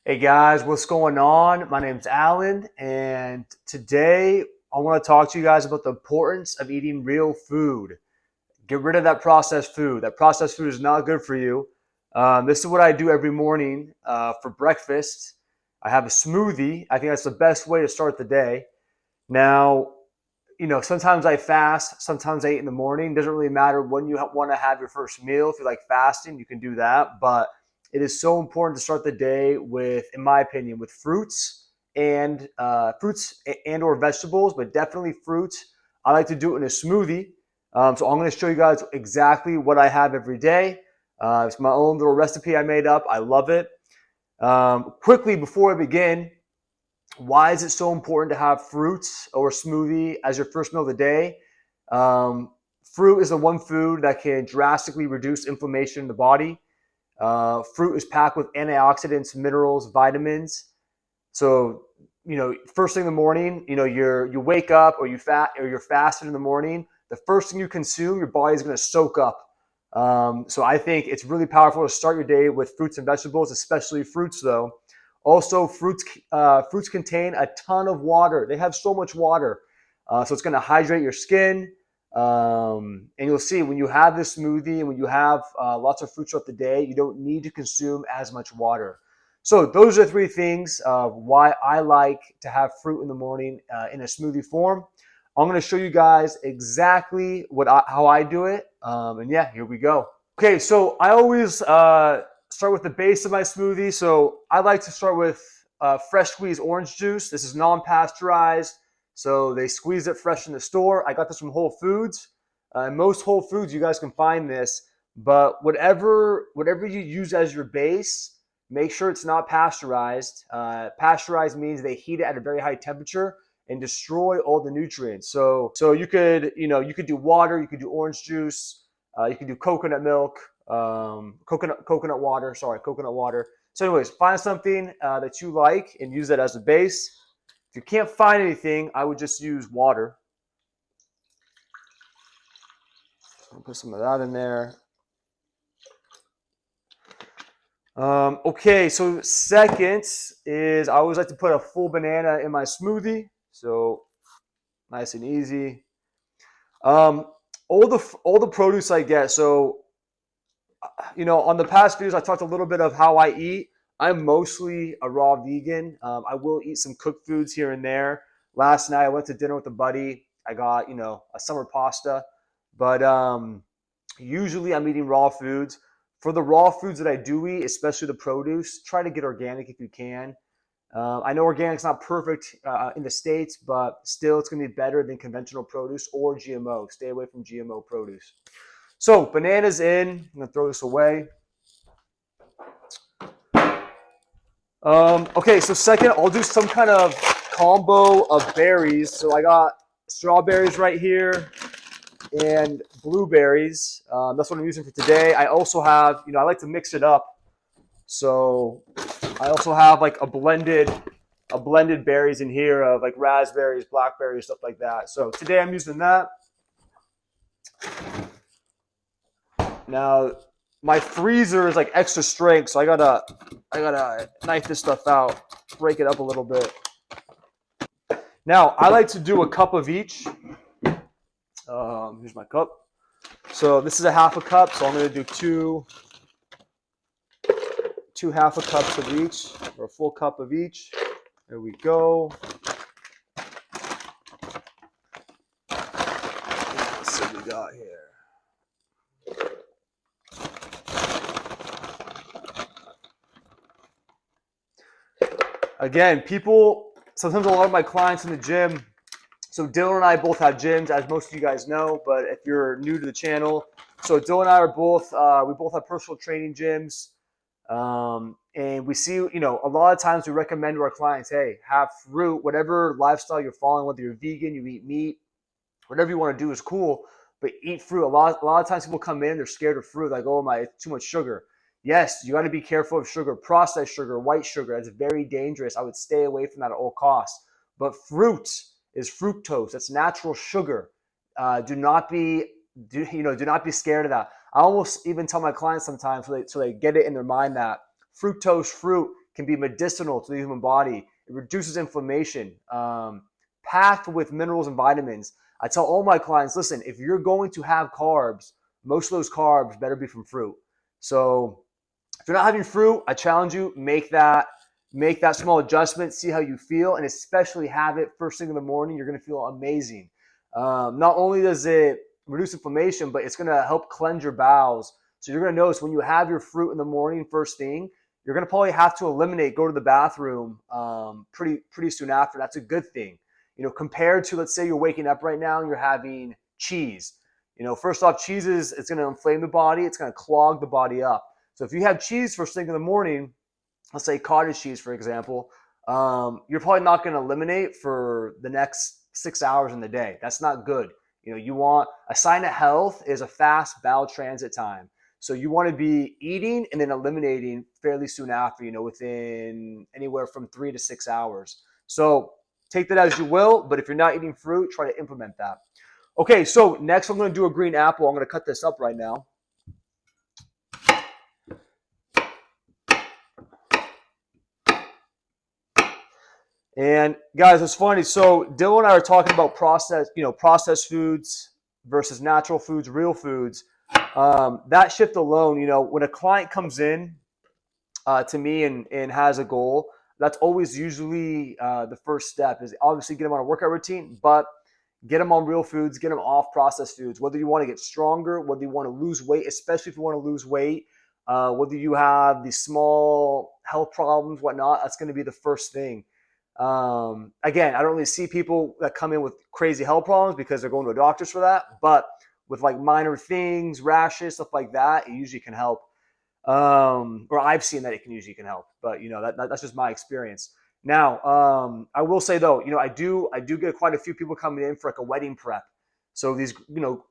Hey guys, what's going on? My name's Alan, and today I want to talk to you guys about the importance of eating real food. Get rid of that processed food. That processed food is not good for you. This is what I do every morning for breakfast. I have a smoothie. I think that's the best way to start the day. Now, sometimes I fast, sometimes I eat in the morning. Doesn't really matter when you want to have your first meal. If you like fasting, you can do that. But it is so important to start the day with, in my opinion, with fruits and or vegetables, but definitely fruits. I like to do it in a smoothie. So I'm going to show you guys exactly what I have every day. It's my own little recipe I made up. I love it. Quickly before I begin, why is it so important to have fruits or smoothie as your first meal of the day? Fruit is the one food that can drastically reduce inflammation in the body. Fruit is packed with antioxidants, minerals, vitamins. So, first thing in the morning, you wake up or you're fasted in the morning. The first thing you consume, your body is going to soak up. So I think it's really powerful to start your day with fruits and vegetables, especially fruits though. Also, fruits contain a ton of water. They have so much water, so it's going to hydrate your skin. And you'll see when you have this smoothie and when you have lots of fruits throughout the day, you don't need to consume as much water. So those are three things why I like to have fruit in the morning in a smoothie form. I'm going to show you guys exactly how I do it. And yeah, here we go. Okay, so I always start with the base of my smoothie. So I like to start with fresh squeezed orange juice. This is non-pasteurized, so they squeeze it fresh in the store. I got this from Whole Foods. Most Whole Foods, you guys can find this, but whatever you use as your base, make sure it's not pasteurized. Pasteurized means they heat it at a very high temperature and destroy all the nutrients. So you could do water, you could do orange juice, you can do coconut milk, coconut water. Sorry, coconut water. So, anyways, find something that you like and use that as a base. If you can't find anything, I would just use water. I'll put some of that in there. Okay, so second is I always like to put a full banana in my smoothie. So nice and easy. Um, all the produce I get. So on the past videos, I talked a little bit of how I eat. I'm mostly a raw vegan. I will eat some cooked foods here and there. Last night, I went to dinner with a buddy. I got, a summer pasta. But usually I'm eating raw foods. For the raw foods that I do eat, especially the produce, try to get organic if you can. I know organic's not perfect in the States, but still it's going to be better than conventional produce or GMO. Stay away from GMO produce. So bananas in. I'm gonna throw this away. Okay, so second, I'll do some kind of combo of berries. So I got strawberries right here and blueberries. That's what I'm using for today. I also have, I like to mix it up. So I also have like a blended berries in here of like raspberries, blackberries, stuff like that. So today I'm using that. Now my freezer is like extra strength, so I gotta knife this stuff out, break it up a little bit. Now I like to do a cup of each. Here's my cup. So this is a half a cup, so I'm gonna do two half a cups of each, or a full cup of each. There we go. Let's see what we got here. Again, sometimes a lot of my clients in the gym, so Dylan and I both have gyms, as most of you guys know, but if you're new to the channel, so Dylan and I we both have personal training gyms. And we see, a lot of times we recommend to our clients, hey, have fruit, whatever lifestyle you're following, whether you're vegan, you eat meat, whatever you want to do is cool, but eat fruit. A lot of times people come in, they're scared of fruit, like, oh my, it's too much sugar. Yes, you got to be careful of sugar, processed sugar, white sugar. That's very dangerous. I would stay away from that at all costs. But fruit is fructose. That's natural sugar. Do not be do not be scared of that. I almost even tell my clients sometimes so they get it in their mind that fructose fruit can be medicinal to the human body. It reduces inflammation, packed with minerals and vitamins. I tell all my clients, listen, if you're going to have carbs, most of those carbs better be from fruit. So if you're not having fruit, I challenge you, make that small adjustment, see how you feel, and especially have it first thing in the morning. You're going to feel amazing. Not only does it reduce inflammation, but it's going to help cleanse your bowels. So you're going to notice when you have your fruit in the morning first thing, you're going to probably have to go to the bathroom pretty soon after. That's a good thing. Compared to, let's say you're waking up right now and you're having cheese. First off, cheese it's going to inflame the body. It's going to clog the body up. So if you have cheese first thing in the morning, let's say cottage cheese, for example, you're probably not going to eliminate for the next 6 hours in the day. That's not good. You want a sign of health is a fast bowel transit time. So you want to be eating and then eliminating fairly soon after, within anywhere from 3 to 6 hours. So take that as you will, but if you're not eating fruit, try to implement that. Okay, so next I'm going to do a green apple. I'm going to cut this up right now. And guys, it's funny. So Dylan and I are talking about processed foods versus natural foods, real foods. That shift alone, when a client comes in to me and has a goal, that's always usually the first step is obviously get them on a workout routine, but get them on real foods, get them off processed foods. Whether you want to get stronger, whether you want to lose weight, especially if you want to lose weight, whether you have these small health problems, whatnot, that's going to be the first thing. Again, I don't really see people that come in with crazy health problems because they're going to a doctor's for that, but with like minor things, rashes, stuff like that, it usually can help. Or I've seen that it usually can help, but that's just my experience. Now, I will say though, I do get quite a few people coming in for like a wedding prep. So these,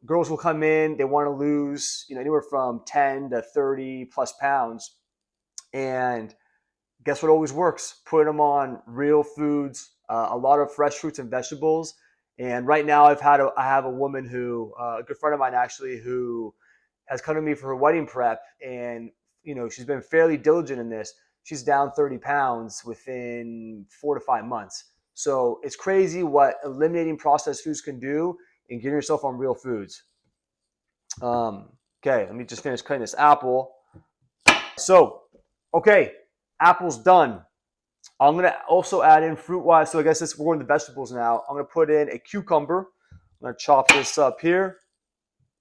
girls will come in, they want to lose, anywhere from 10 to 30 plus pounds. And guess what always works? Put them on real foods, a lot of fresh fruits and vegetables. And right now I have a woman who, a good friend of mine actually, who has come to me for her wedding prep. And, she's been fairly diligent in this. She's down 30 pounds within 4 to 5 months. So it's crazy what eliminating processed foods can do and getting yourself on real foods. Okay, let me just finish cutting this apple. So, okay, apple's done. I'm going to also add in fruit-wise. So I guess we're going to vegetables now. I'm going to put in a cucumber. I'm going to chop this up here.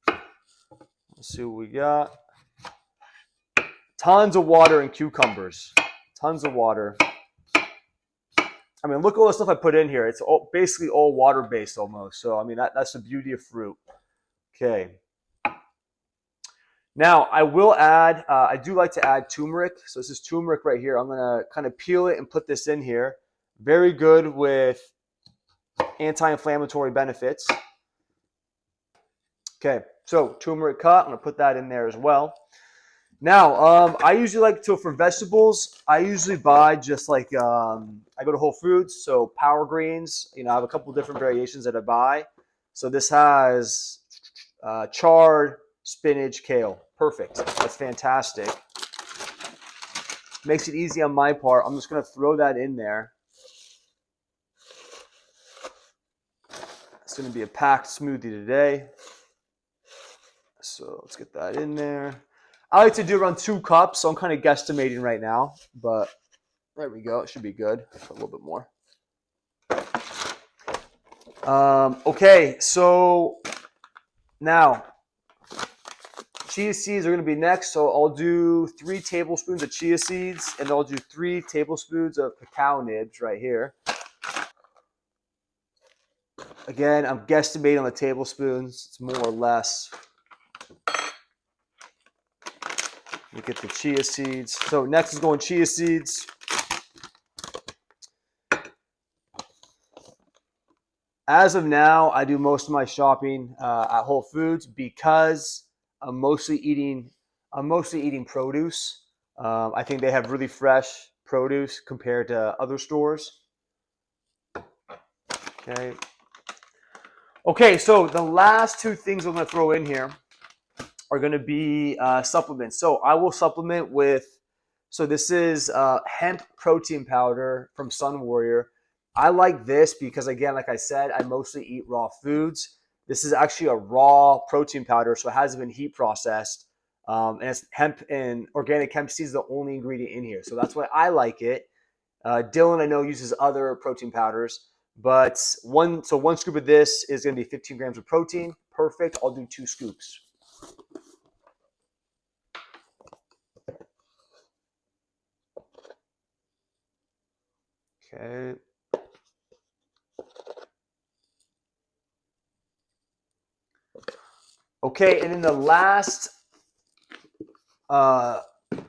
Let's see what we got. Tons of water in cucumbers. Tons of water. I mean, look at all the stuff I put in here. It's basically all water-based almost. So, I mean, that's the beauty of fruit. Okay. Now, I will add, I do like to add turmeric. So this is turmeric right here. I'm going to kind of peel it and put this in here. Very good with anti-inflammatory benefits. Okay, so turmeric cut. I'm going to put that in there as well. Now, I usually like to, for vegetables, I usually buy just like, I go to Whole Foods, so Power Greens. I have a couple different variations that I buy. So this has chard, spinach, kale. Perfect. That's fantastic. Makes it easy on my part. I'm just going to throw that in there. It's going to be a packed smoothie today. So let's get that in there. I like to do around 2 cups, so I'm kind of guesstimating right now. But there we go. It should be good. A little bit more. Okay, so now chia seeds are going to be next. So I'll do 3 tablespoons of chia seeds, and I'll do 3 tablespoons of cacao nibs right here. Again, I'm guesstimating on the tablespoons. It's more or less. We get the chia seeds. So next is going chia seeds. As of now, I do most of my shopping at Whole Foods because I'm mostly eating produce. I think they have really fresh produce compared to other stores. Okay, so the last 2 things I'm going to throw in here are going to be supplements. So I will supplement with So this is hemp protein powder from Sun Warrior. I like this because, again, like I said, I mostly eat raw foods. This is actually a raw protein powder, so it hasn't been heat processed. And it's hemp and organic hemp seed is the only ingredient in here. So that's why I like it. Dylan, I know, uses other protein powders, but one scoop of this is going to be 15 grams of protein. Perfect. I'll do 2 scoops. Okay. Okay, and then the last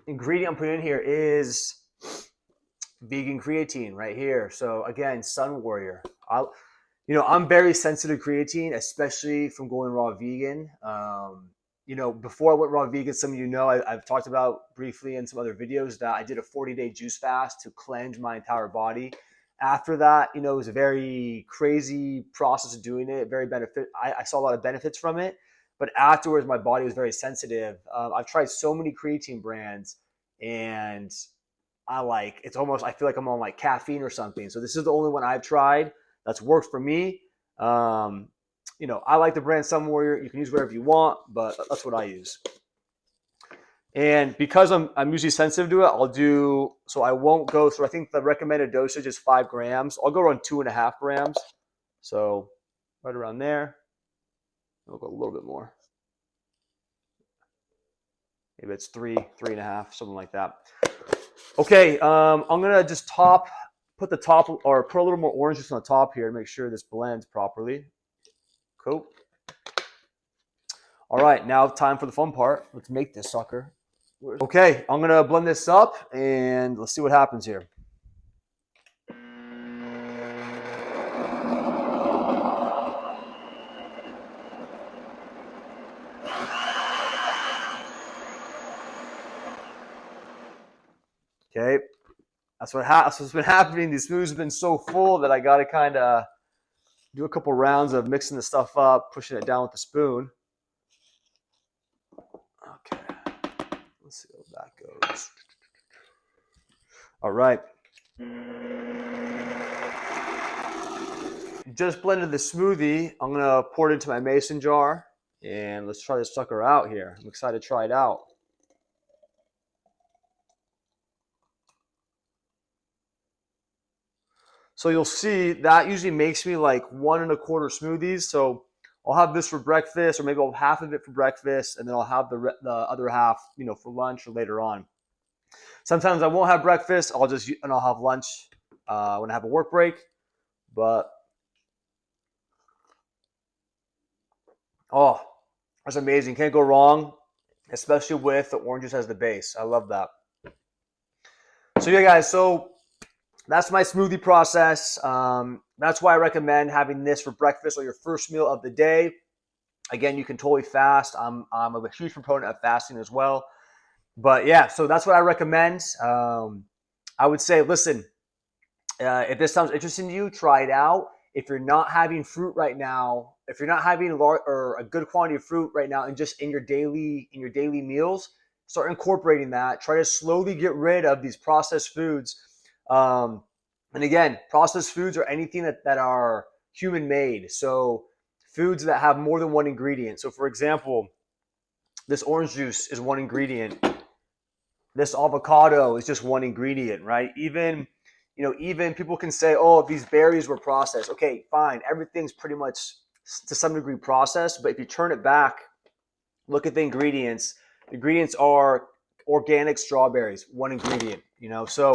ingredient I'm putting in here is vegan creatine right here. So again, Sun Warrior. I'm very sensitive to creatine, especially from going raw vegan. Before I went raw vegan, some of you know I've talked about briefly in some other videos that I did a 40-day juice fast to cleanse my entire body. After that, it was a very crazy process of doing it. Very I saw a lot of benefits from it. But afterwards, my body was very sensitive. I've tried so many creatine brands, and I feel like I'm on like caffeine or something. So this is the only one I've tried that's worked for me. I like the brand Sun Warrior. You can use whatever you want, but that's what I use. And because I'm usually sensitive to it, I won't go through, I think the recommended dosage is 5 grams. I'll go around 2.5 grams. So right around there. I'll go a little bit more. Maybe it's 3.5, something like that. Okay, I'm gonna just put a little more orange juice on the top here to make sure this blends properly. Cool. All right, now time for the fun part. Let's make this sucker. Okay, I'm gonna blend this up and let's see what happens here. Okay, that's what's been happening. These smoothies have been so full that I got to kind of do a couple rounds of mixing the stuff up, pushing it down with the spoon. Okay, let's see how that goes. All right. Just blended the smoothie. I'm going to pour it into my mason jar, and let's try this sucker out here. I'm excited to try it out. So you'll see that usually makes me like 1 1/4 smoothies. So I'll have this for breakfast, or maybe I'll have half of it for breakfast, and then I'll have the other half, for lunch or later on. Sometimes I won't have breakfast. I'll have lunch when I have a work break. But that's amazing. Can't go wrong, especially with the orange juice as the base. I love that. So yeah, guys. So that's my smoothie process. That's why I recommend having this for breakfast or your first meal of the day. Again, you can totally fast. I'm a huge proponent of fasting as well. But yeah, so that's what I recommend. I would say, listen, if this sounds interesting to you, try it out. If you're not having fruit right now, if you're not having a good quantity of fruit right now, and just in your daily meals, start incorporating that. Try to slowly get rid of these processed foods. And again, processed foods are anything that are human made. So foods that have more than one ingredient. So for example, this orange juice is one ingredient. This avocado is just one ingredient, right? Even people can say, oh, these berries were processed. Okay, fine. Everything's pretty much to some degree processed. But if you turn it back, look at the ingredients. The ingredients are organic strawberries, one ingredient, So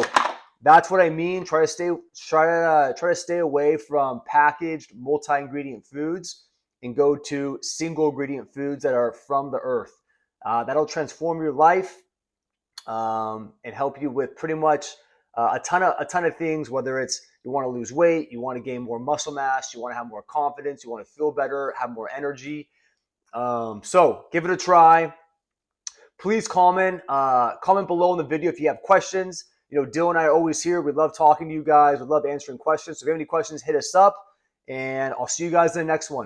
that's what I mean. Try to stay away from packaged multi-ingredient foods and go to single ingredient foods that are from the earth. That'll transform your life and help you with pretty much a ton of things. Whether it's you want to lose weight, you want to gain more muscle mass, you want to have more confidence, you want to feel better, have more energy. So give it a try. Please comment below in the video if you have questions. Dylan and I are always here. We love talking to you guys. We love answering questions. So if you have any questions, hit us up, and I'll see you guys in the next one.